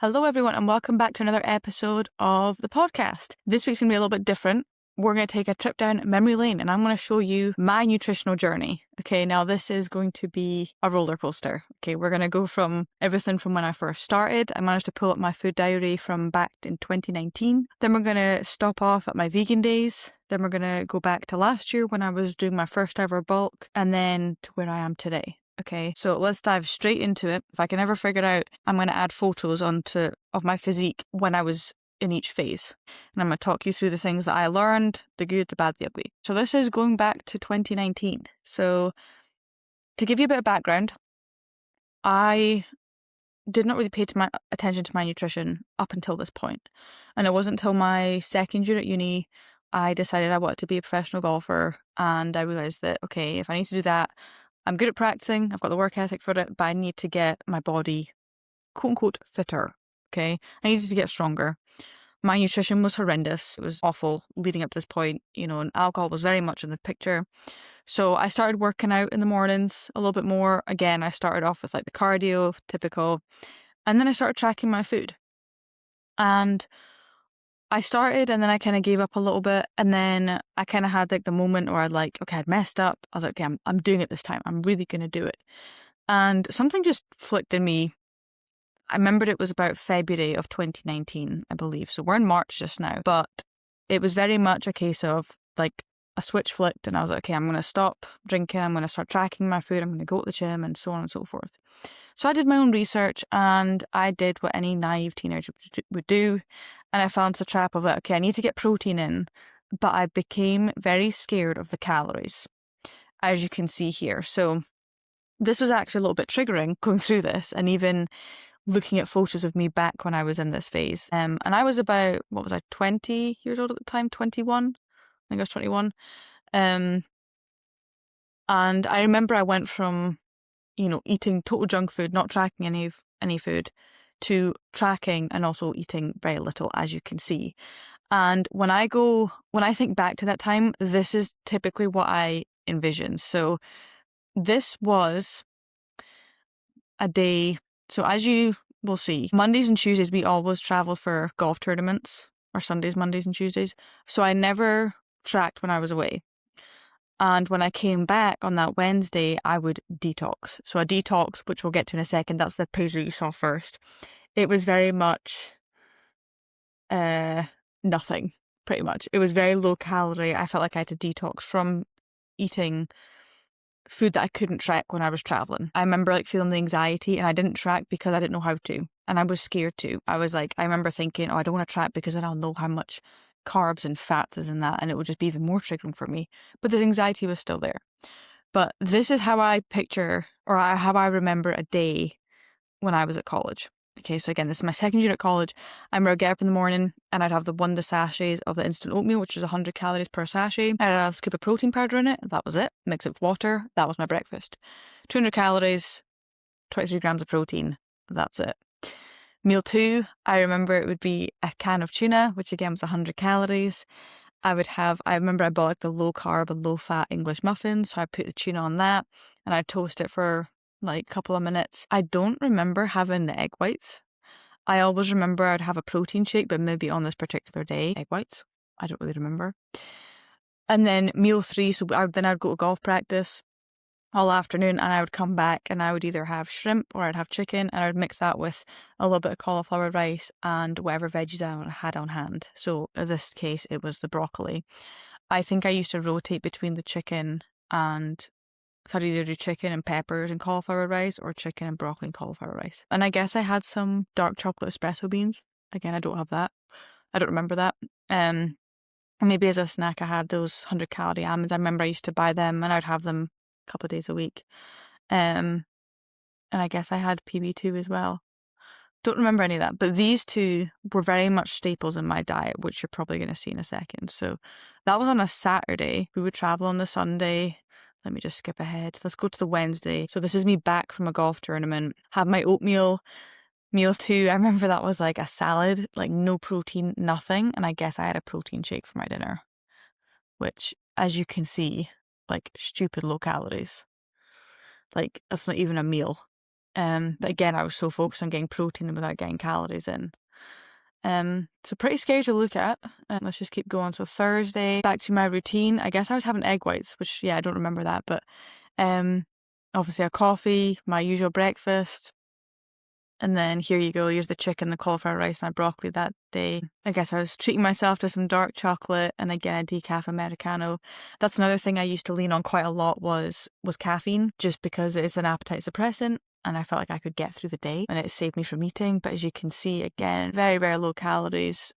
Hello, everyone, and welcome back to another episode of the podcast. This week's going to be a little bit different. We're going to take a trip down memory lane, and I'm going to show you my nutritional journey. Okay, now this is going to be a roller coaster. Okay, we're going to go from everything from when I first started. I managed to pull up my food diary from back in 2019. Then we're going to stop off at my vegan days. Then we're going to go back to last year when I was doing my first ever bulk, and then to where I am today. Okay, so let's dive straight into it. If I can ever figure it out, I'm going to add photos of my physique when I was in each phase. And I'm going to talk you through the things that I learned, the good, the bad, the ugly. So this is going back to 2019. So to give you a bit of background, I did not really pay attention to my nutrition up until this point. And it wasn't until my second year at uni, I decided I wanted to be a professional golfer. And I realised that, okay, if I need to do that, I'm good at practicing, I've got the work ethic for it, but I need to get my body, quote unquote, fitter, okay? I needed to get stronger. My nutrition was horrendous. It was awful leading up to this point, and alcohol was very much in the picture. So I started working out in the mornings a little bit more. Again, I started off with like the cardio, typical, and then I started tracking my food. And I started and then I kind of gave up a little bit, and then I kind of had like the moment where I'd messed up. I was like, okay, I'm doing it this time. I'm really going to do it. And something just flicked in me. I remembered it was about February of 2019, I believe. So we're in March just now, but it was very much a case of like a switch flicked and I was like, okay, I'm going to stop drinking. I'm going to start tracking my food. I'm going to go to the gym and so on and so forth. So I did my own research and I did what any naive teenager would do. And I fell into the trap of like, okay, I need to get protein in, but I became very scared of the calories, as you can see here. So this was actually a little bit triggering going through this and even looking at photos of me back when I was in this phase. And I was about, 20 years old at the time? 21? I think I was 21. And I remember I went from, eating total junk food, not tracking any food, to tracking and also eating very little, as you can see. And when I think back to that time, this is typically what I envision. So this was a day. So as you will see, Mondays and Tuesdays, we always travel for golf tournaments, or Sundays, Mondays and Tuesdays. So I never tracked when I was away. And when I came back on that Wednesday, I would detox. So a detox, which we'll get to in a second, that's the page that you saw first. It was very much nothing, pretty much. It was very low calorie. I felt like I had to detox from eating food that I couldn't track when I was traveling. I remember feeling the anxiety and I didn't track because I didn't know how to. And I was scared to. I remember thinking, I don't want to track because then I'll know how much carbs and fats is in that and it would just be even more triggering for me. But the anxiety was still there. But this is how I picture or how I remember a day when I was at college. Okay, so again, this is my second year at college. I remember I'd get up in the morning and I'd have the sachets of the instant oatmeal, which is 100 calories per sachet. I'd have a scoop of protein powder in it. That was it. Mix it with water. That was my breakfast. 200 calories, 23 grams of protein. That's it. Meal 2, I remember it would be a can of tuna, which again was 100 calories. I remember I bought the low carb and low fat English muffins. So I put the tuna on that and I'd toast it for a couple of minutes. I don't remember having the egg whites. I always remember I'd have a protein shake, but maybe on this particular day, egg whites. I don't really remember. And then meal 3, so I'd go to golf practice all afternoon and I would come back and I would either have shrimp or I'd have chicken and I would mix that with a little bit of cauliflower rice and whatever veggies I had on hand. So in this case, it was the broccoli. I think I used to rotate between the chicken and so I'd either do chicken and peppers and cauliflower rice or chicken and broccoli and cauliflower rice. And I guess I had some dark chocolate espresso beans. Again, I don't have that. I don't remember that. Maybe as a snack, I had those 100 calorie almonds. I remember I used to buy them and I'd have them a couple of days a week. And I guess I had PB2 as well. Don't remember any of that. But these two were very much staples in my diet, which you're probably going to see in a second. So that was on a Saturday. We would travel on the Sunday. Let me just skip ahead. Let's go to the Wednesday. So this is me back from a golf tournament. Have my oatmeal. Meals 2, I remember that was a salad, no protein, nothing. And I guess I had a protein shake for my dinner, which, as you can see, stupid low calories. That's not even a meal. But again, I was so focused on getting protein without getting calories in. So pretty scary to look at. Let's just keep going. So Thursday, back to my routine. I guess I was having egg whites, which, yeah, I don't remember that. But obviously a coffee, my usual breakfast. And then here you go, here's the chicken, the cauliflower rice, and my broccoli that day. I guess I was treating myself to some dark chocolate and again a decaf Americano. That's another thing I used to lean on quite a lot was caffeine, just because it's an appetite suppressant and I felt like I could get through the day and it saved me from eating. But as you can see, again, very, very low calories.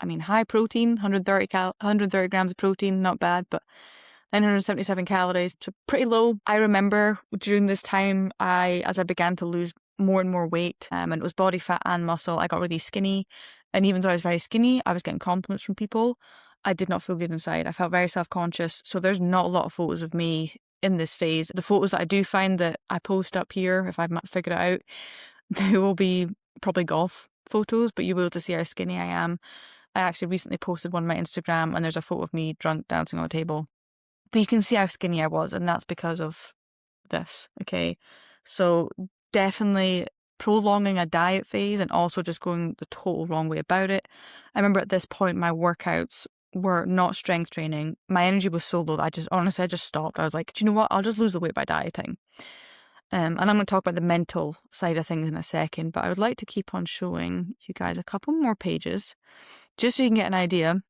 I mean, high protein, 130 grams of protein, not bad, but 977 calories, so pretty low. I remember during this time, as I began to lose more and more weight, and it was body fat and muscle, I got really skinny. And even though I was very skinny, I was getting compliments from people. I did not feel good inside. I felt very self-conscious. So there's not a lot of photos of me in this phase. The photos that I do find that I post up here, if I've figured it out, they will be probably golf photos, but you'll be able to see how skinny I am. I actually recently posted one on my Instagram and there's a photo of me drunk dancing on a table. But you can see how skinny I was, and that's because of this, okay? So definitely prolonging a diet phase and also just going the total wrong way about it. I remember at this point, my workouts were not strength training. My energy was so low that I just stopped. I was like, do you know what? I'll just lose the weight by dieting. And I'm going to talk about the mental side of things in a second, but I would like to keep on showing you guys a couple more pages just so you can get an idea.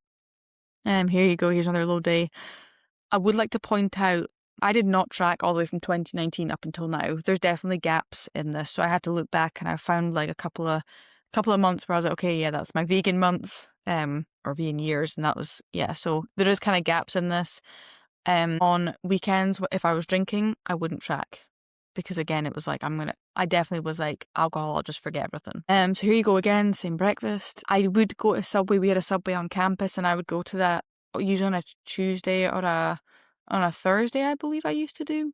Here you go. Here's another low day. I would like to point out, I did not track all the way from 2019 up until now. There's definitely gaps in this. So I had to look back and I found like a couple of months where I was like, okay, yeah, that's my vegan months, or vegan years. And that was, yeah. So there is kind of gaps in this. On weekends, if I was drinking, I wouldn't track. Because again, it was like, I definitely was like, alcohol, I'll just forget everything. So here you go again, same breakfast. I would go to Subway. We had a Subway on campus and I would go to that usually on a Tuesday or on a Thursday, I believe I used to do.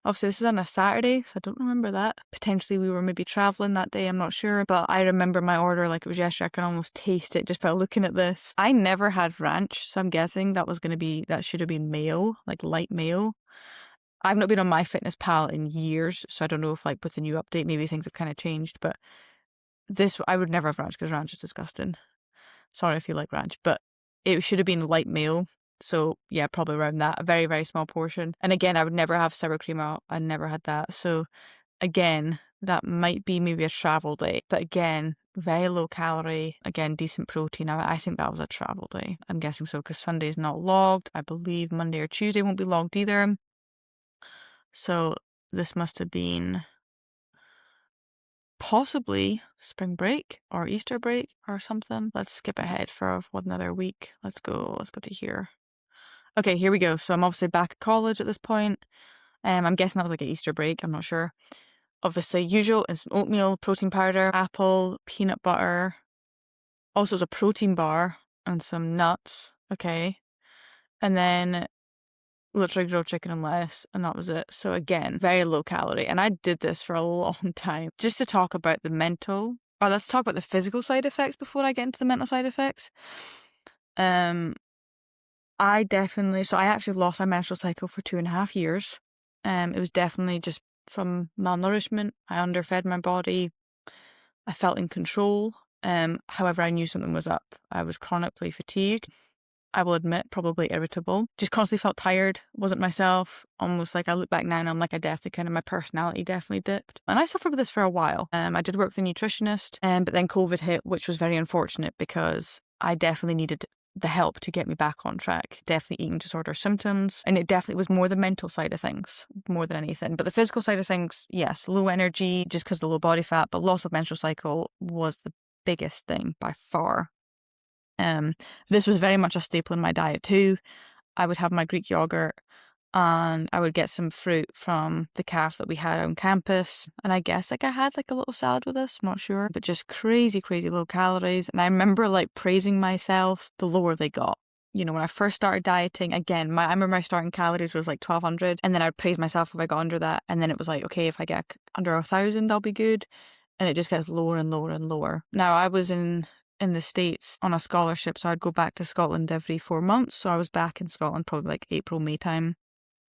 Obviously, this is on a Saturday, so I don't remember that. Potentially, we were maybe traveling that day, I'm not sure. But I remember my order like it was yesterday. I can almost taste it just by looking at this. I never had ranch, so I'm guessing that should have been mayo, like light mayo. I've not been on MyFitnessPal in years, so I don't know if like with the new update, maybe things have kind of changed. But this, I would never have ranch because ranch is disgusting. Sorry if you like ranch, but it should have been light mayo. So yeah, probably around that, a very, very small portion. And again, I would never have sour cream out. I never had that. So again, that might be maybe a travel day. But again, very low calorie, again, decent protein. I think that was a travel day. I'm guessing so because Sunday's not logged. I believe Monday or Tuesday won't be logged either. So this must have been possibly spring break or Easter break or something. Let's skip ahead for another week. Let's go to here. Okay, here we go. So I'm obviously back at college at this point. I'm guessing that was like an Easter break. I'm not sure. Obviously, usual instant oatmeal, protein powder, apple, peanut butter. Also, it's a protein bar and some nuts. Okay. And then literally grilled chicken and lettuce, and that was it. So again, very low calorie. And I did this for a long time. Just to talk about the mental, or let's talk about the physical side effects before I get into the mental side effects. I actually lost my menstrual cycle for 2.5 years. It was definitely just from malnourishment. I underfed my body. I felt in control. However, I knew something was up. I was chronically fatigued. I will admit, probably irritable. Just constantly felt tired, wasn't myself. Almost like I look back now and I'm like, my personality definitely dipped. And I suffered with this for a while. I did work with a nutritionist, but then COVID hit, which was very unfortunate because I definitely needed the help to get me back on track. Definitely eating disorder symptoms. And it definitely was more the mental side of things, more than anything. But the physical side of things, yes, low energy just because of the low body fat, but loss of menstrual cycle was the biggest thing by far. This was very much a staple in my diet too. I would have my Greek yogurt and I would get some fruit from the cafe that we had on campus. And I guess I had like a little salad with this, I'm not sure, but just crazy, crazy low calories. And I remember like praising myself the lower they got. When I first started dieting, again, I remember my starting calories was like 1,200, and then I'd praise myself if I got under that. And then it was like, okay, if I get under 1,000, I'll be good. And it just gets lower and lower and lower. Now, I was in the States on a scholarship, so I'd go back to Scotland every 4 months. So I was back in Scotland probably like April, May time.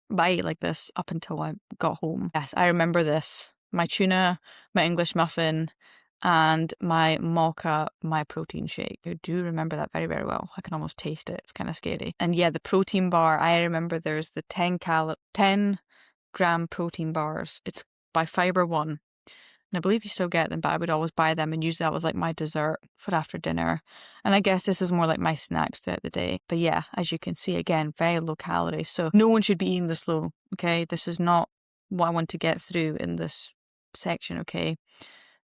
But I ate like this up until I got home. Yes, I remember this. my tuna, my English muffin, and my mocha, my protein shake. I do remember that very, very well. I can almost taste it. It's kind of scary. And yeah, the protein bar, I remember there's the 10 gram protein bars. It's by Fiber One. And I believe you still get them, but I would always buy them and use that was like my dessert for after dinner. And I guess this is more like my snacks throughout the day. But yeah, as you can see, again, very low calories. So no one should be eating this low, okay? This is not what I want to get through in this section, okay?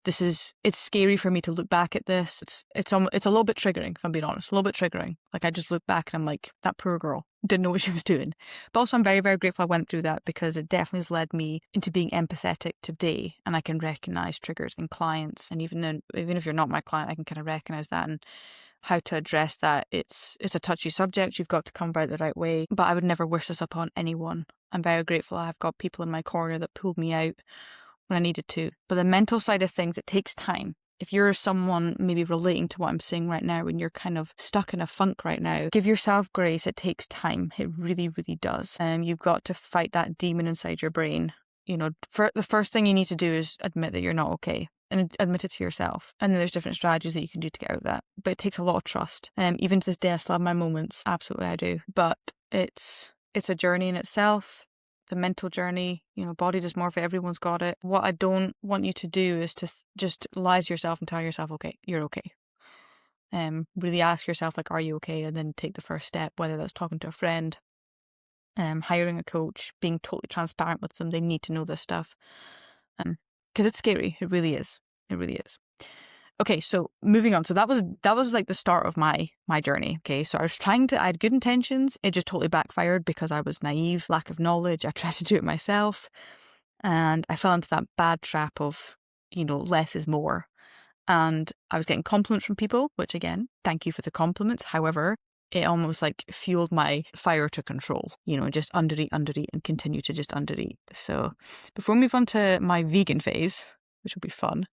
It's scary for me to look back at this. It's a little bit triggering, if I'm being honest, a little bit triggering. Like I just look back and I'm like, that poor girl didn't know what she was doing. But also I'm very, very grateful I went through that because it definitely has led me into being empathetic today, and I can recognize triggers in clients. And even if you're not my client, I can kind of recognize that and how to address that. It's a touchy subject. You've got to come about it the right way, but I would never wish this upon anyone. I'm very grateful I've got people in my corner that pulled me out when I needed to. But the mental side of things, it takes time. If you're someone maybe relating to what I'm saying right now, when you're kind of stuck in a funk right now, give yourself grace. It takes time. It really, really does. You've got to fight that demon inside your brain. You know, the first thing you need to do is admit that you're not okay and admit it to yourself. And then there's different strategies that you can do to get out of that. But it takes a lot of trust. Even to this day, I still have my moments. Absolutely, I do. But it's a journey in itself. The mental journey, you know, body dysmorphia, everyone's got it. What I don't want you to do is to just lie to yourself and tell yourself, okay, you're okay. Really ask yourself, like, are you okay? And then take the first step, whether that's talking to a friend, hiring a coach, being totally transparent with them. They need to know this stuff. Because it's scary. It really is. It really is. Okay, so moving on. So that was like the start of my journey. Okay, so I had good intentions. It just totally backfired because I was naive, lack of knowledge. I tried to do it myself, and I fell into that bad trap of, you know, less is more. And I was getting compliments from people, which again, thank you for the compliments. However, it almost like fueled my fire to control, you know, just undereat and continue to just undereat. So before we move on to my vegan phase, which will be fun,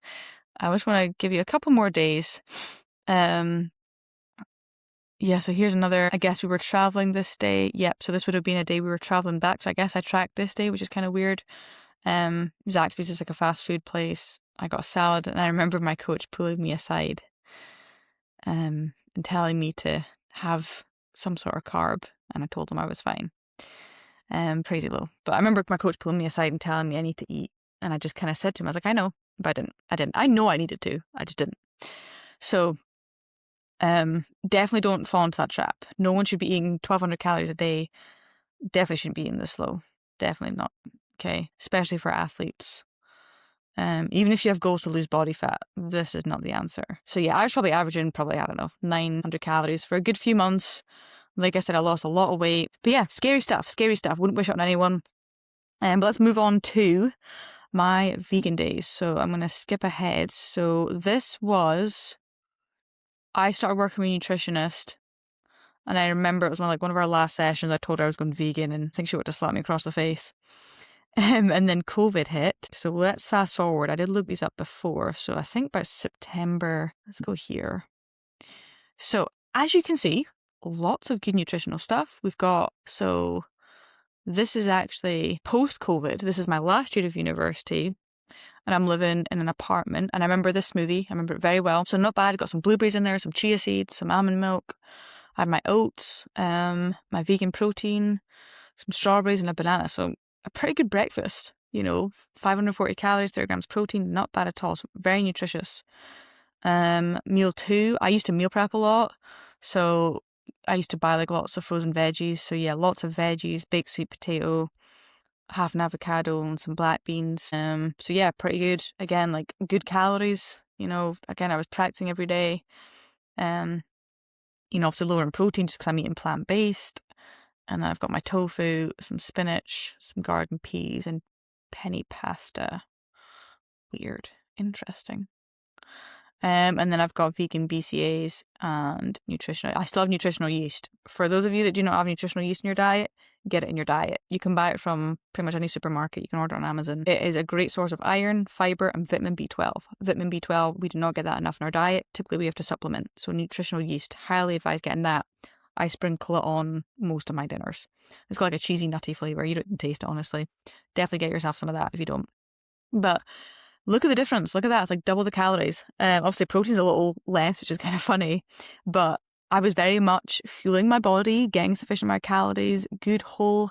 I just want to give you a couple more days. Yeah, so here's another. I guess we were traveling this day. Yep, so this would have been a day we were traveling back. So I guess I tracked this day, which is kind of weird. Zaxby's is like a fast food place. I got a salad, and I remember my coach pulling me aside and telling me to have some sort of carb, and I told him I was fine. Crazy low. But I remember my coach pulling me aside and telling me I need to eat, and I just kind of said to him, I was like, I know. But I didn't. I know I needed to. I just didn't. So, definitely don't fall into that trap. No one should be eating 1,200 calories a day. Definitely shouldn't be eating this low. Definitely not. Okay. Especially for athletes. Even if you have goals to lose body fat, this is not the answer. So yeah, I was probably averaging I don't know, 900 calories for a good few months. Like I said, I lost a lot of weight. But yeah, scary stuff. Wouldn't wish it on anyone. But let's move on to my vegan days. So I'm going to skip ahead. So I started working with a nutritionist, and I remember it was one of our last sessions. I told her I was going vegan, and I think she would have slapped me across the face. And then COVID hit. So let's fast forward. I did look these up before. So I think by September, let's go here. So as you can see, lots of good nutritional stuff. This is actually post-COVID. This is my last year of university, and I'm living in an apartment. And I remember this smoothie. I remember it very well. So not bad. Got some blueberries in there, some chia seeds, some almond milk. I had my oats, my vegan protein, some strawberries, and a banana. So a pretty good breakfast. 540 calories, 30 grams protein. Not bad at all. So very nutritious. Meal 2. I used to meal prep a lot. So I used to buy lots of frozen veggies. So yeah, lots of veggies, baked sweet potato, half an avocado and some black beans. So yeah, pretty good. Again, good calories. Again, I was practicing every day. Obviously lower in protein just because I'm eating plant-based. And then I've got my tofu, some spinach, some garden peas, and penny pasta. Weird. Interesting. And then I've got vegan BCAAs and nutritional. I still have nutritional yeast. For those of you that do not have nutritional yeast in your diet, get it in your diet. You can buy it from pretty much any supermarket. You can order on Amazon. It is a great source of iron, fiber, and vitamin B12. Vitamin B12, we do not get that enough in our diet. Typically, we have to supplement. So nutritional yeast, highly advise getting that. I sprinkle it on most of my dinners. It's got a cheesy, nutty flavour. You don't taste it, honestly. Definitely get yourself some of that if you don't. But look at the difference. Look at that. It's like double the calories. Obviously, protein's a little less, which is kind of funny. But I was very much fueling my body, getting sufficient amount of calories, good, whole,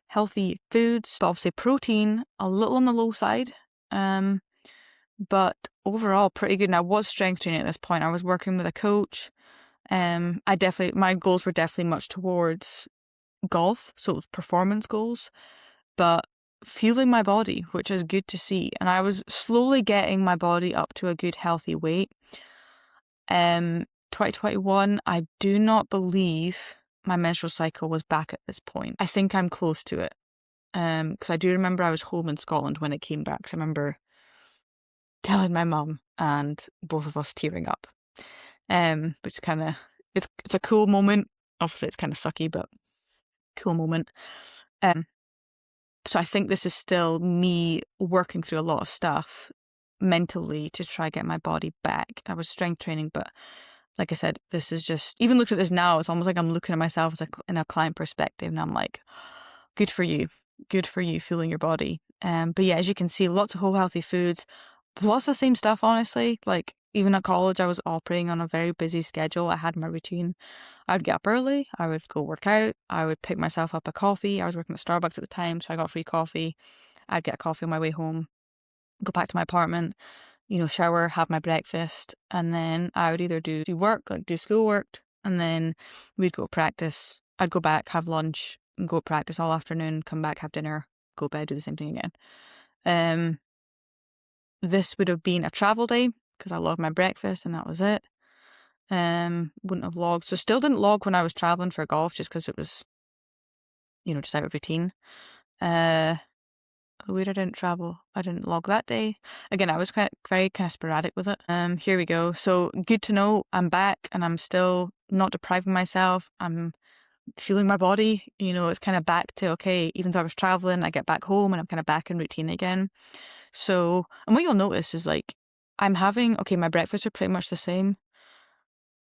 healthy foods. But obviously, protein, a little on the low side. But overall, pretty good. And I was strength training at this point. I was working with a coach. My goals were definitely much towards golf, so it was performance goals, but fueling my body, which is good to see. And I was slowly getting my body up to a good healthy weight. 2021, I do not believe my menstrual cycle was back at this point. I think I'm close to it. Because I do remember I was home in Scotland when it came back. So I remember telling my mum and both of us tearing up. Which kind of, it's a cool moment. Obviously it's kind of sucky, but cool moment. So I think this is still me working through a lot of stuff mentally to try get my body back. I was strength training, but like I said, this is just, even looking at this now, it's almost like I'm looking at myself as in a client perspective, and I'm like, good for you, fueling your body. But yeah, as you can see, lots of whole healthy foods, lots of the same stuff, honestly. Like even at college, I was operating on a very busy schedule. I had my routine. I would get up early. I would go work out. I would pick myself up a coffee. I was working at Starbucks at the time, so I got free coffee. I'd get a coffee on my way home, go back to my apartment, shower, have my breakfast, and then I would either do work, like do schoolwork, and then we'd go practice. I'd go back, have lunch, and go practice all afternoon, come back, have dinner, go bed, do the same thing again. This would have been a travel day because I logged my breakfast and that was it. Wouldn't have logged. So still didn't log when I was traveling for golf just because it was, just out of routine. Where I didn't travel. I didn't log that day. Again, I was very sporadic with it. Here we go. So good to know I'm back and I'm still not depriving myself. I'm fueling my body. It's kind of back to, okay, even though I was traveling, I get back home and I'm kind of back in routine again. So, and what you'll notice is like, I'm having, my breakfasts are pretty much the same.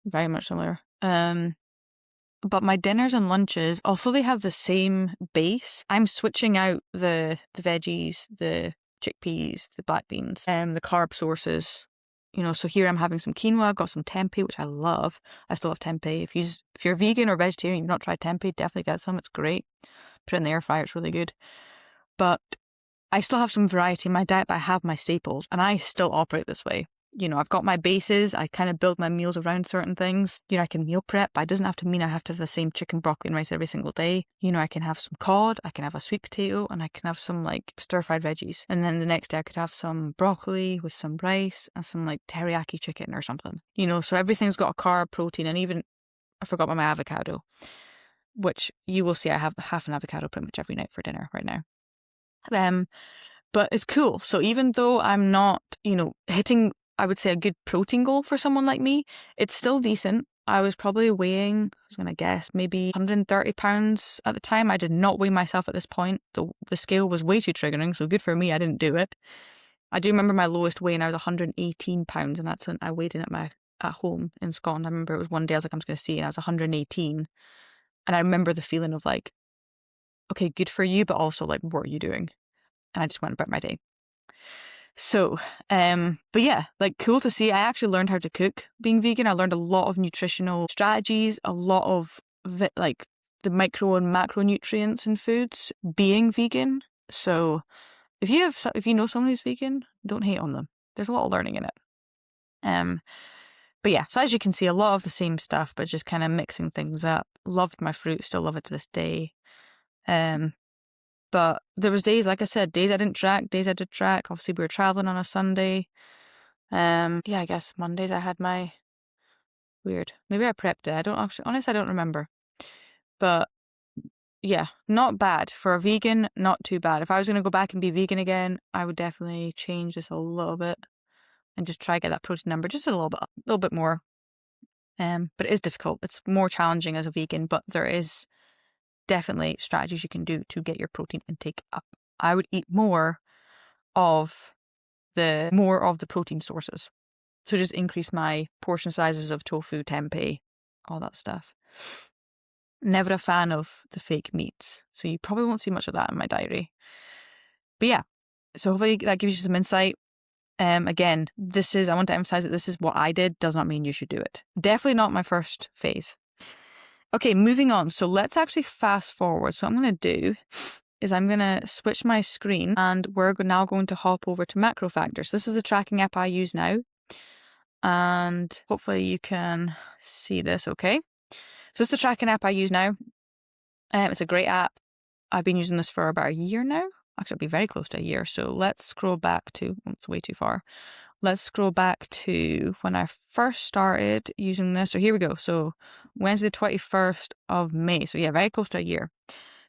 Very much similar. But my dinners and lunches, although they have the same base, I'm switching out the veggies, the chickpeas, the black beans, the carb sources. So here I'm having some quinoa. I've got some tempeh, which I love. I still have tempeh. If you're vegan or vegetarian, you've not tried tempeh, definitely get some. It's great. Put it in the air fryer. It's really good. But I still have some variety in my diet, but I have my staples, and I still operate this way. I've got my bases. I kind of build my meals around certain things. I can meal prep, but it doesn't have to mean I have to have the same chicken, broccoli, and rice every single day. I can have some cod, I can have a sweet potato, and I can have some like stir-fried veggies. And then the next day I could have some broccoli with some rice and some like teriyaki chicken or something. So everything's got a carb, protein, and even, I forgot about my avocado, which you will see I have half an avocado pretty much every night for dinner right now. But it's cool. So even though I'm not, hitting, I would say, a good protein goal for someone like me, it's still decent. I was probably weighing, I was going to guess, maybe 130 pounds at the time. I did not weigh myself at this point. The scale was way too triggering, so good for me, I didn't do it. I do remember my lowest weight, and I was 118 pounds, and that's when I weighed in at home in Scotland. I remember it was one day I was like, I'm just going to see, and I was 118. And I remember the feeling of like, okay, good for you, but also like, what are you doing? And I just went about my day. So, but yeah, like cool to see. I actually learned how to cook being vegan. I learned a lot of nutritional strategies, a lot of like the micro and macronutrients in foods being vegan. So if you know someone who's vegan, don't hate on them. There's a lot of learning in it. But yeah, so as you can see, a lot of the same stuff, but just kind of mixing things up. Loved my fruit, still love it to this day. But there was days, like I said, days I didn't track, days I did track. Obviously, we were traveling on a Sunday. Yeah, I guess Mondays I had my weird. Maybe I prepped it. I don't actually, honestly, I don't remember. But yeah, not bad for a vegan. Not too bad. If I was going to go back and be vegan again, I would definitely change this a little bit and just try to get that protein number just a little bit more. But it is difficult. It's more challenging as a vegan, but there is definitely strategies you can do to get your protein intake up. I would eat more of the protein sources. So just increase my portion sizes of tofu, tempeh, all that stuff. Never a fan of the fake meats. So you probably won't see much of that in my diary. But yeah, So hopefully that gives you some insight. Again, I want to emphasize that this is what I did, does not mean you should do it. Definitely not my first phase. Okay, moving on. So let's actually fast forward. So what I'm going to do is I'm going to switch my screen and we're now going to hop over to Macro Factor. So this is the tracking app I use now. And hopefully you can see this okay. So it's the tracking app I use now. It's a great app. I've been using this for about a year now. Actually, it'll be very close to a year. So let's scroll back to, it's way too far. Let's scroll back to when I first started using this. So here we go. So Wednesday, 21st of May. So yeah, very close to a year.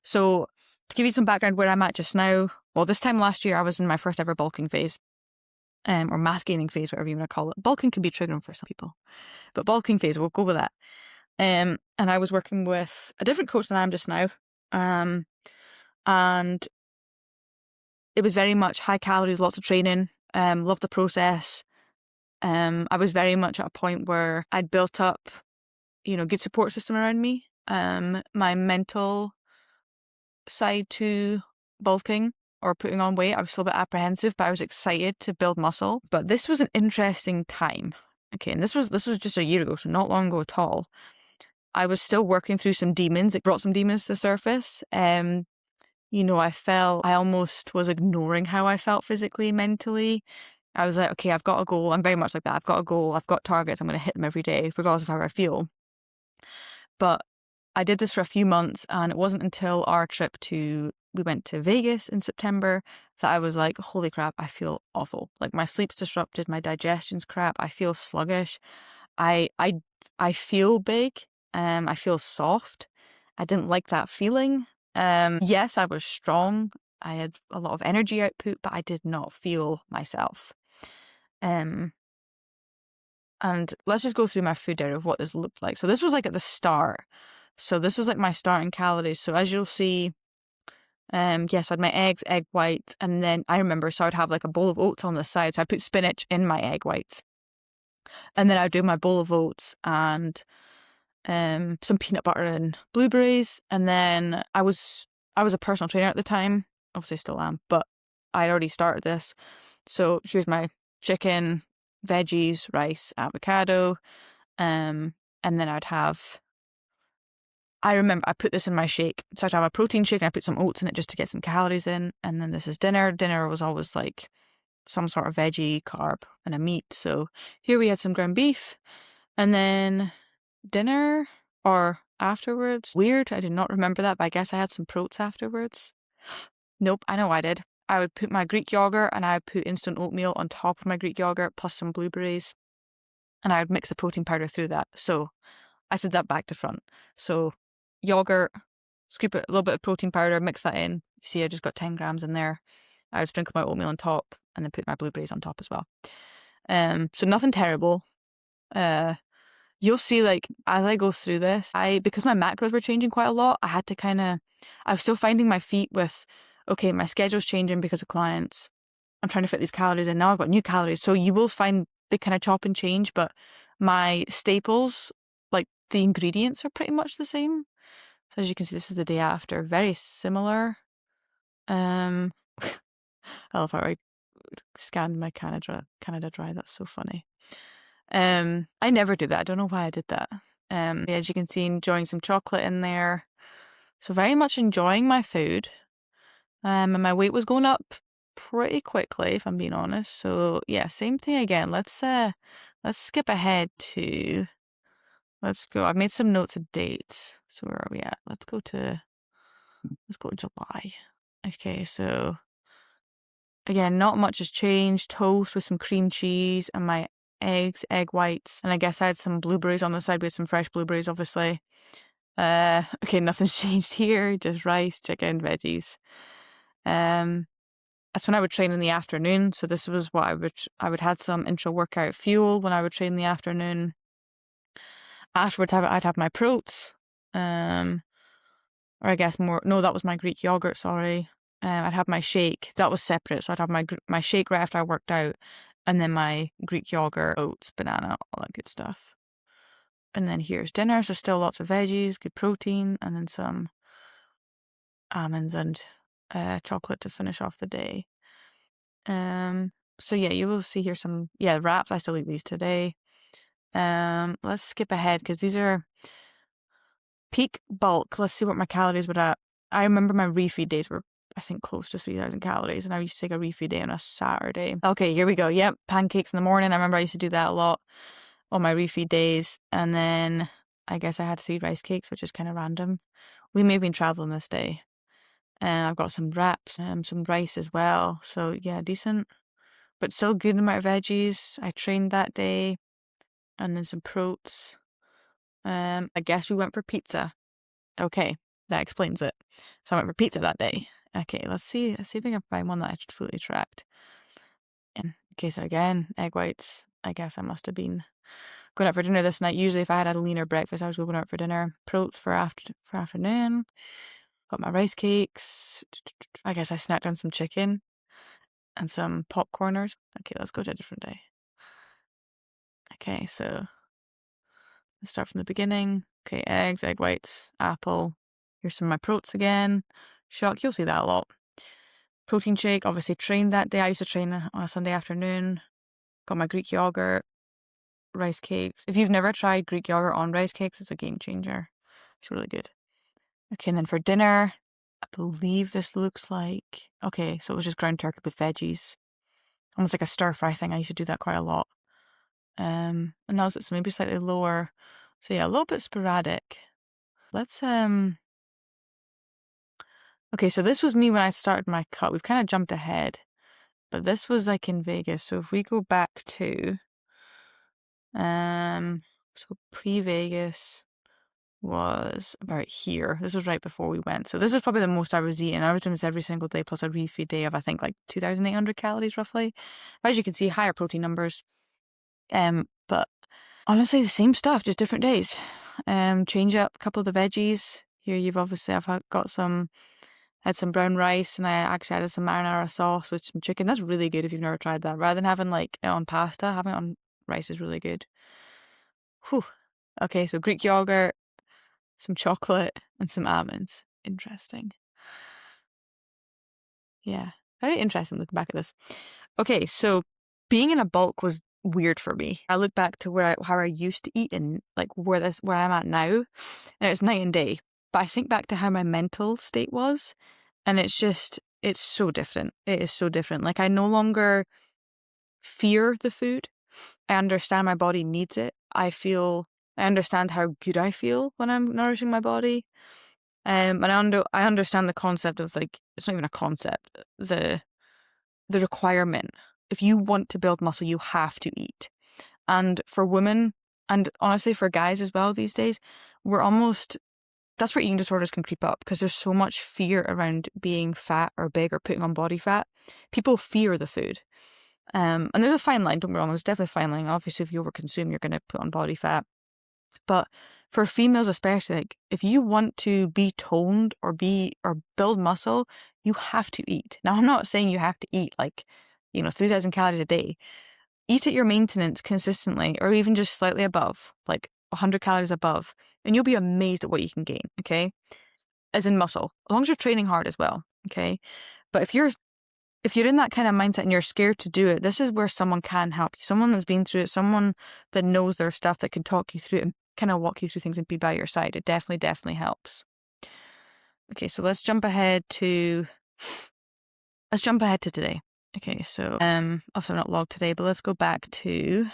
So to give you some background where I'm at just now, well, this time last year, I was in my first ever bulking phase, or mass gaining phase, whatever you want to call it. Bulking can be triggering for some people, but bulking phase, we'll go with that. And I was working with a different coach than I am just now. And it was very much high calories, lots of training, loved the process. I was very much at a point where I'd built up, good support system around me. My mental side to bulking or putting on weight, I was still a bit apprehensive, but I was excited to build muscle. But this was an interesting time. Okay, and this was just a year ago, so not long ago at all. I was still working through some demons. It brought some demons to the surface. I almost was ignoring how I felt physically, mentally. I was like, okay, I've got a goal. I'm very much like that. I've got a goal. I've got targets. I'm going to hit them every day, regardless of how I feel. But I did this for a few months, and it wasn't until we went to Vegas in September that I was like, holy crap, I feel awful. Like my sleep's disrupted, my digestion's crap. I feel sluggish. I feel big. I feel soft. I didn't like that feeling. Yes, I was strong. I had a lot of energy output, but I did not feel myself. And let's just go through my food area of what this looked like. So this was like at the start. So this was like my starting calories. So as you'll see, yes, I had my eggs, egg whites, and then I remember, so I'd have like a bowl of oats on the side. So I put spinach in my egg whites. And then I'd do my bowl of oats and some peanut butter and blueberries. And then I was a personal trainer at the time. Obviously still am, but I'd already started this. So here's my chicken, veggies, rice, avocado. And then I remember I put this in my shake. So I'd have a protein shake and I put some oats in it just to get some calories in. And then this is dinner. Dinner was always like some sort of veggie, carb, and a meat. So here we had some ground beef. And then dinner or afterwards. Weird, I do not remember that, but I guess I had some protes afterwards. Nope, I know I did. I would put my Greek yogurt and I would put instant oatmeal on top of my Greek yogurt plus some blueberries. And I would mix the protein powder through that. So I said that back to front. So yogurt, scoop it, a little bit of protein powder, mix that in. You see I just got 10 grams in there. I would sprinkle my oatmeal on top and then put my blueberries on top as well. So nothing terrible. You'll see, like, as I go through this, because my macros were changing quite a lot, I was still finding my feet with, okay, my schedule's changing because of clients. I'm trying to fit these calories in. Now I've got new calories. So you will find they kind of chop and change, but my staples, like the ingredients are pretty much the same. So as you can see, this is the day after. Very similar. I love how I scanned my Canada Dry. That's so funny. I never do that. I don't know why I did that. As you can see, enjoying some chocolate in there. So very much enjoying my food. And my weight was going up pretty quickly, if I'm being honest. So yeah, same thing again. Let's skip ahead to, I've made some notes of dates. So where are we at? Let's go to July. Okay, so again, not much has changed. Toast with some cream cheese and my eggs, egg whites, and I guess I had some blueberries on the side. We had some fresh blueberries, obviously. Okay, nothing's changed here. Just rice, chicken, veggies. That's when I would train in the afternoon. So this was what I would have some intra-workout fuel when I would train in the afternoon. Afterwards, I'd have my protes. Or I guess more. No, that was my Greek yogurt. Sorry. I'd have my shake. That was separate. So I'd have my shake right after I worked out, and then my Greek yogurt, oats, banana, all that good stuff. And then here's dinner. So still lots of veggies, good protein, and then some almonds and chocolate to finish off the day. So yeah, you will see here some, wraps. I still eat these today. Let's skip ahead because these are peak bulk. Let's see what my calories were at. I remember my refeed days were, I think, close to 3,000 calories, and I used to take a refeed day on a Saturday. Okay, here we go. Yep, pancakes in the morning. I remember I used to do that a lot on my refeed days, and then I guess I had 3 rice cakes, which is kind of random. We may have been traveling this day. And I've got some wraps and some rice as well. So yeah, decent, but still good amount of veggies. I trained that day, and then some proteins. I guess we went for pizza. Okay, that explains it. So I went for pizza that day. Okay, let's see if I can find one that I fully tracked. Okay, so again, egg whites. I guess I must have been going out for dinner this night. Usually if I had a leaner breakfast, I was going out for dinner. Proteins for afternoon. Got my rice cakes. I guess I snacked on some chicken and some popcorners. Okay, let's go to a different day. Okay, so let's start from the beginning. Okay, eggs, egg whites, apple. Here's some of my proteins again. Shock, you'll see that a lot. Protein shake, obviously trained that day. I used to train on a Sunday afternoon. Got my Greek yogurt, rice cakes. If you've never tried Greek yogurt on rice cakes, it's a game changer. It's really good. Okay, and then for dinner, I believe this looks like... Okay, so it was just ground turkey with veggies. Almost like a stir fry thing. I used to do that quite a lot. And now it's maybe slightly lower. So yeah, a little bit sporadic. Let's... Okay, so this was me when I started my cut. We've kind of jumped ahead. But this was like in Vegas. So if we go back to... So pre-Vegas was about here. This was right before we went. So this is probably the most I was eating. I was doing this every single day plus a refeed day of I think like 2,800 calories roughly. As you can see, higher protein numbers. But honestly the same stuff, just different days. Change up a couple of the veggies. Here had some brown rice, and I actually added some marinara sauce with some chicken. That's really good if you've never tried that. Rather than having like it on pasta, having it on rice is really good. Whew. Okay, so Greek yogurt, some chocolate, and some almonds. Interesting. Yeah, very interesting looking back at this. Okay, so being in a bulk was weird for me. I look back to how I used to eat and like where I'm at now, and it's night and day. But I think back to how my mental state was, and it's so different. It is so different. Like I no longer fear the food. I understand my body needs it. I understand how good I feel when I'm nourishing my body. And I understand the concept of like, it's not even a concept, the requirement. If you want to build muscle, you have to eat. And for women, and honestly for guys as well these days, that's where eating disorders can creep up because there's so much fear around being fat or big or putting on body fat. People fear the food. And there's a fine line, don't get me wrong, there's definitely a fine line. Obviously, if you overconsume, you're going to put on body fat. But for females especially, like, if you want to be toned or build muscle, you have to eat. Now, I'm not saying you have to eat 3,000 calories a day. Eat at your maintenance consistently, or even just slightly above, like 100 calories above, and you'll be amazed at what you can gain, okay? As in muscle, as long as you're training hard as well, okay? But if you're in that kind of mindset and you're scared to do it, this is where someone can help you. Someone that's been through it, someone that knows their stuff, that can talk you through it and kind of walk you through things and be by your side. It definitely helps. Okay, so let's jump ahead to today. Okay, so also not logged today, but let's go back to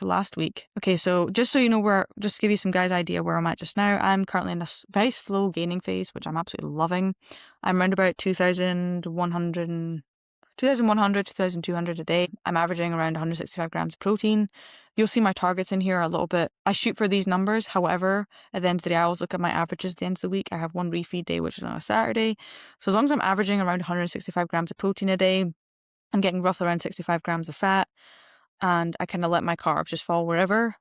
last week. Okay, so just so you know just to give you some guys' idea where I'm at just now, I'm currently in a very slow gaining phase, which I'm absolutely loving. I'm around about 2,100, 2,200 a day. I'm averaging around 165 grams of protein. You'll see my targets in here a little bit. I shoot for these numbers. However, at the end of the day, I always look at my averages at the end of the week. I have one refeed day, which is on a Saturday. So as long as I'm averaging around 165 grams of protein a day, I'm getting roughly around 65 grams of fat, and I kind of let my carbs just fall wherever,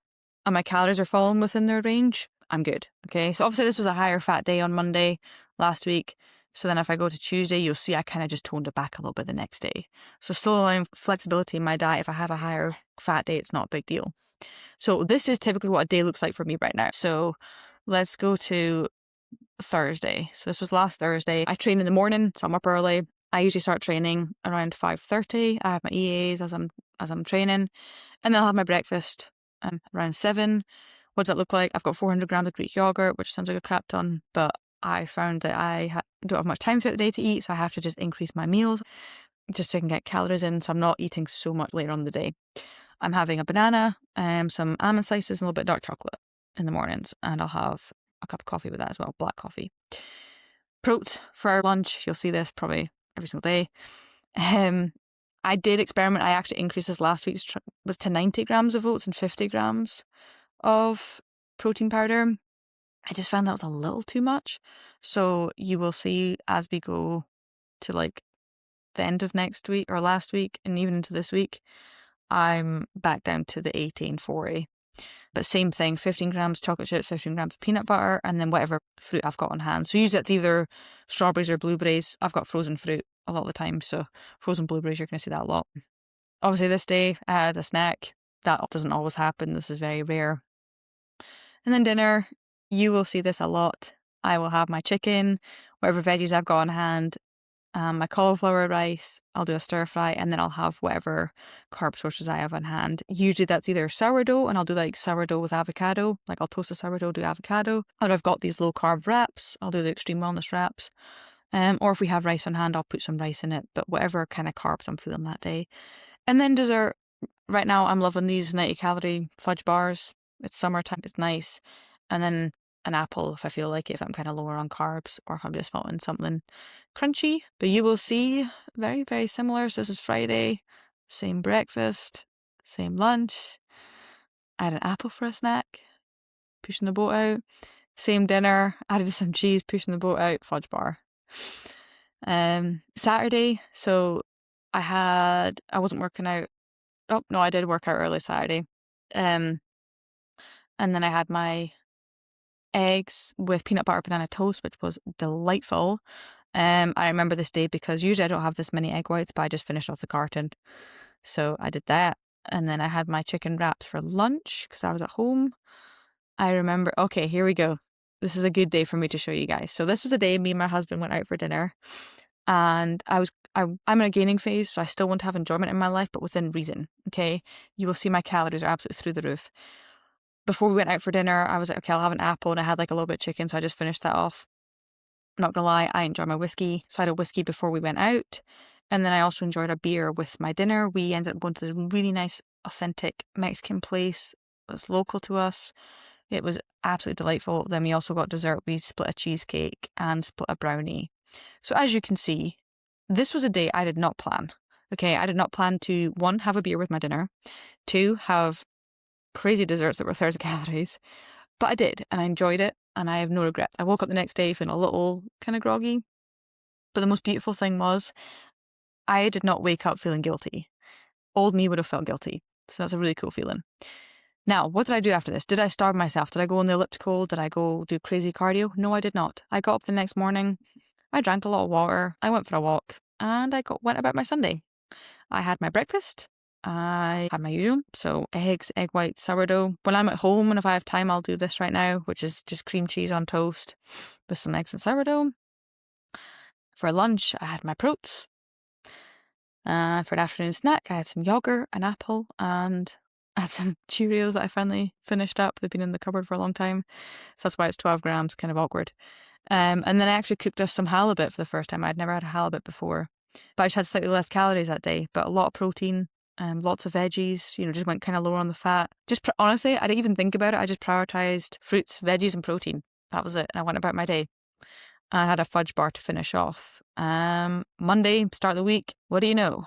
and my calories are falling within their range, I'm good. Okay, so obviously this was a higher fat day on Monday last week. So then if I go to Tuesday, you'll see I kind of just toned it back a little bit the next day. So still allowing flexibility in my diet. If I have a higher fat day, it's not a big deal. So this is typically what a day looks like for me right now. So let's go to Thursday. So this was last Thursday. I train in the morning, so I'm up early. I usually start training around 5:30. I have my EAs as I'm training, and then I'll have my breakfast around 7. What does that look like? I've got 400 grams of Greek yogurt, which sounds like a crap ton, but I found that I don't have much time throughout the day to eat, so I have to just increase my meals just so I can get calories in, so I'm not eating so much later on in the day. I'm having a banana, some almond slices, and a little bit of dark chocolate in the mornings, and I'll have a cup of coffee with that as well, black coffee. Protein for lunch, you'll see this probably every single day. I did experiment. I actually increased this last week's was to 90 grams of oats and 50 grams of protein powder. I just found that was a little too much. So you will see as we go to like the end of next week or last week and even into this week, I'm back down to the 80 and 40. But same thing, 15 grams chocolate chips, 15 grams of peanut butter, and then whatever fruit I've got on hand. So usually it's either strawberries or blueberries. I've got frozen fruit a lot of the time, so frozen blueberries, you're going to see that a lot. Obviously this day I had a snack. That doesn't always happen. This is very rare. And then dinner, you will see this a lot. I will have my chicken, whatever veggies I've got on hand, my cauliflower rice, I'll do a stir fry, and then I'll have whatever carb sources I have on hand. Usually that's either sourdough, and I'll do like sourdough with avocado. Like I'll toast a sourdough, do avocado. Or I've got these low carb wraps, I'll do the extreme wellness wraps. Or if we have rice on hand, I'll put some rice in it, but whatever kind of carbs I'm feeling that day. And then dessert. Right now I'm loving these 90 calorie fudge bars. It's summertime, it's nice. And then an apple if I feel like it, if I'm kind of lower on carbs or if I'm just wanting something crunchy. But you will see very, very similar. So this is Friday, same breakfast, same lunch. I had an apple for a snack, pushing the boat out. Same dinner, added some cheese, pushing the boat out, fudge bar. Saturday, so I wasn't working out. Oh, no, I did work out early Saturday. And then I had my eggs with peanut butter banana toast, which was delightful. I remember this day because usually I don't have this many egg whites, but I just finished off the carton. So I did that. And then I had my chicken wraps for lunch because I was at home. I remember, okay, here we go. This is a good day for me to show you guys. So this was a day me and my husband went out for dinner. And I'm in a gaining phase, so I still want to have enjoyment in my life, but within reason, okay? You will see my calories are absolutely through the roof. Before we went out for dinner, I was like, okay, I'll have an apple, and I had like a little bit of chicken, so I just finished that off. I'm not gonna lie, I enjoy my whiskey, so I had a whiskey before we went out, and then I also enjoyed a beer with my dinner. We ended up going to this really nice, authentic Mexican place that's local to us. It was absolutely delightful. Then we also got dessert. We split a cheesecake and split a brownie. So as you can see, this was a day I did not plan. Okay, I did not plan to, 1, have a beer with my dinner, 2, have crazy desserts that were 30 calories, but I did, and I enjoyed it, and I have no regrets. I woke up the next day feeling a little kind of groggy, but the most beautiful thing was I did not wake up feeling guilty. Old me would have felt guilty, so that's a really cool feeling. Now, what did I do after this? Did I starve myself? Did I go on the elliptical? Did I go do crazy cardio? No, I did not. I got up the next morning, I drank a lot of water, I went for a walk, and I went about my Sunday. I had my breakfast. I had my usual, so eggs, egg whites, sourdough. When I'm at home and if I have time, I'll do this right now, which is just cream cheese on toast with some eggs and sourdough. For lunch, I had my protein. For an afternoon snack, I had some yogurt, an apple, and I had some Cheerios that I finally finished up. They've been in the cupboard for a long time, so that's why it's 12 grams, kind of awkward. And then I actually cooked us some halibut for the first time. I'd never had a halibut before, but I just had slightly less calories that day, but a lot of protein. Lots of veggies, just went kind of lower on the fat. Just honestly, I didn't even think about it. I just prioritized fruits, veggies, and protein. That was it. And I went about my day. I had a fudge bar to finish off. Monday, start of the week. What do you know?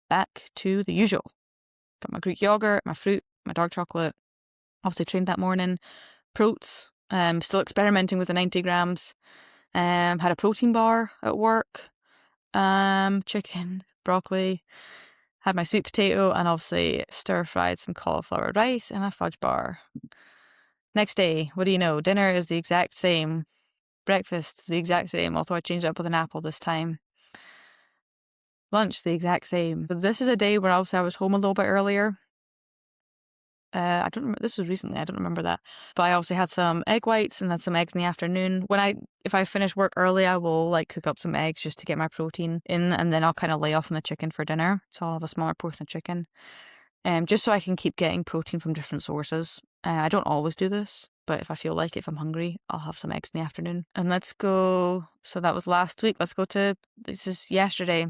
Back to the usual. Got my Greek yogurt, my fruit, my dark chocolate. Obviously trained that morning. Protein. Still experimenting with the 90 grams. Had a protein bar at work. Chicken, broccoli. Had my sweet potato and obviously stir-fried some cauliflower rice and a fudge bar. Next day, what do you know? Dinner is the exact same. Breakfast, the exact same, although I changed it up with an apple this time. Lunch, the exact same. But this is a day where obviously I was home a little bit earlier. I don't remember. This was recently. I don't remember that. But I obviously had some egg whites and had some eggs in the afternoon. If I finish work early, I will like cook up some eggs just to get my protein in, and then I'll kind of lay off on the chicken for dinner. So I'll have a smaller portion of chicken, just so I can keep getting protein from different sources. I don't always do this, but if I feel like it, if I'm hungry, I'll have some eggs in the afternoon. And let's go. So that was last week. Let's go to, this is yesterday.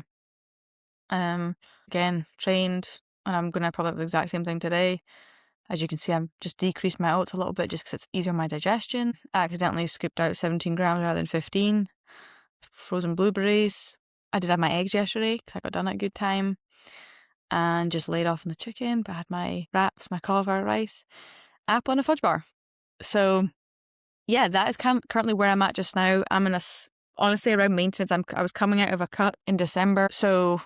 Again, trained, and I'm gonna probably have the exact same thing today. As you can see, I've just decreased my oats a little bit just because it's easier on my digestion. I accidentally scooped out 17 grams rather than 15. Frozen blueberries. I did have my eggs yesterday because I got done at a good time. And just laid off on the chicken, but I had my wraps, my cauliflower rice, apple and a fudge bar. So yeah, that is currently where I'm at just now. I'm in honestly, around maintenance. I was coming out of a cut in December, so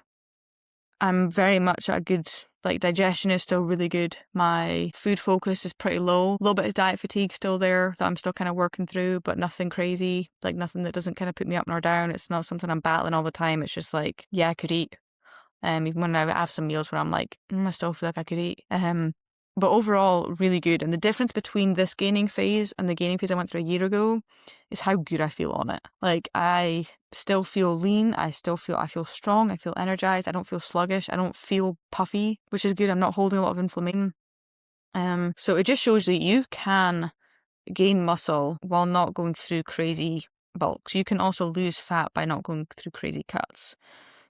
I'm very much at a good, like, digestion is still really good. My food focus is pretty low. A little bit of diet fatigue still there that I'm still kind of working through, but nothing crazy, like nothing that doesn't kind of put me up nor down. It's not something I'm battling all the time. It's just like, yeah, I could eat. Even when I have some meals where I'm like, I still feel like I could eat. But overall, really good. And the difference between this gaining phase and the gaining phase I went through a year ago is how good I feel on it. Like, I still feel lean. I feel strong. I feel energized. I don't feel sluggish. I don't feel puffy, which is good. I'm not holding a lot of inflammation. So it just shows that you can gain muscle while not going through crazy bulks. You can also lose fat by not going through crazy cuts.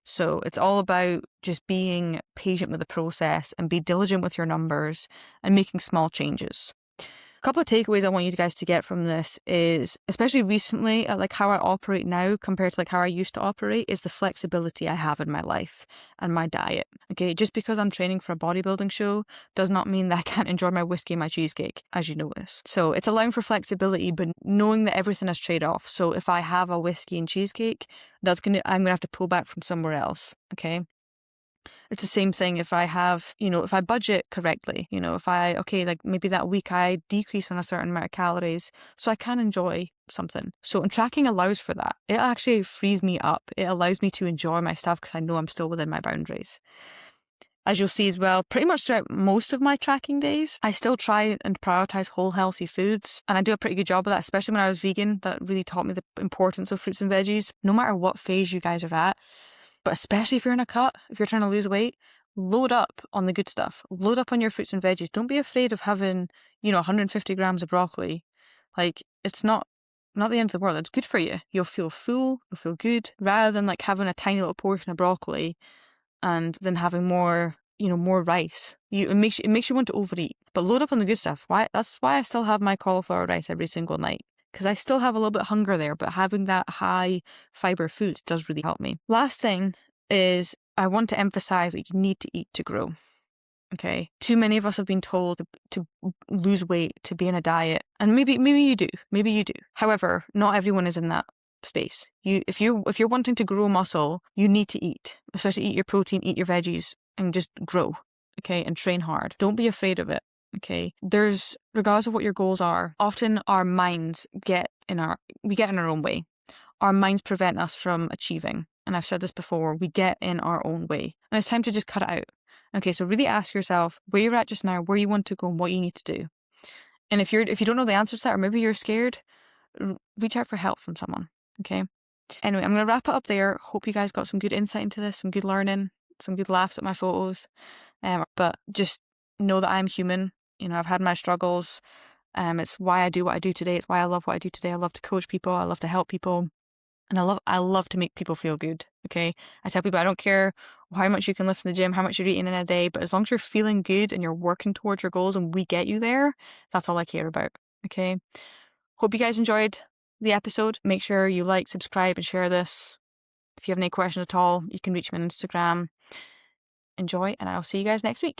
So it's all about just being patient with the process and be diligent with your numbers and making small changes. A couple of takeaways I want you guys to get from this is, especially recently, like how I operate now compared to like how I used to operate, is the flexibility I have in my life and my diet. Okay, just because I'm training for a bodybuilding show does not mean that I can't enjoy my whiskey and my cheesecake, as you notice. So it's allowing for flexibility, but knowing that everything has trade-offs. So if I have a whiskey and cheesecake, I'm gonna have to pull back from somewhere else. Okay. It's the same thing if I have, if I budget correctly, like maybe that week I decrease on a certain amount of calories so I can enjoy something. So, and tracking allows for that. It actually frees me up. It allows me to enjoy my stuff because I know I'm still within my boundaries. As you'll see as well, pretty much throughout most of my tracking days, I still try and prioritize whole healthy foods. And I do a pretty good job of that, especially when I was vegan. That really taught me the importance of fruits and veggies, no matter what phase you guys are at. But especially if you're in a cut, if you're trying to lose weight, load up on the good stuff. Load up on your fruits and veggies. Don't be afraid of having, 150 grams of broccoli. Like, it's not the end of the world. It's good for you. You'll feel full. You'll feel good. Rather than like having a tiny little portion of broccoli and then having more rice. It makes you want to overeat. But load up on the good stuff. That's why I still have my cauliflower rice every single night. Because I still have a little bit of hunger there, but having that high fiber food does really help me. Last thing is I want to emphasize that you need to eat to grow. Okay. Too many of us have been told to lose weight, to be in a diet. And maybe you do. Maybe you do. However, not everyone is in that space. If you're wanting to grow muscle, you need to eat. Especially eat your protein, eat your veggies, and just grow. Okay. And train hard. Don't be afraid of it. Okay. Regardless of what your goals are, often our minds get in our own way. Our minds prevent us from achieving. And I've said this before, we get in our own way. And it's time to just cut it out. Okay, so really ask yourself where you're at just now, where you want to go, and what you need to do. And if you don't know the answer to that, or maybe you're scared, reach out for help from someone. Okay. Anyway, I'm going to wrap it up there. Hope you guys got some good insight into this, some good learning, some good laughs at my photos. But just know that I'm human. I've had my struggles. It's why I do what I do today. It's why I love what I do today. I love to coach people. I love to help people. And I love to make people feel good. Okay. I tell people I don't care how much you can lift in the gym, how much you're eating in a day, but as long as you're feeling good and you're working towards your goals and we get you there, that's all I care about. Okay. Hope you guys enjoyed the episode. Make sure you like, subscribe, and share this. If you have any questions at all, you can reach me on Instagram. Enjoy, and I'll see you guys next week.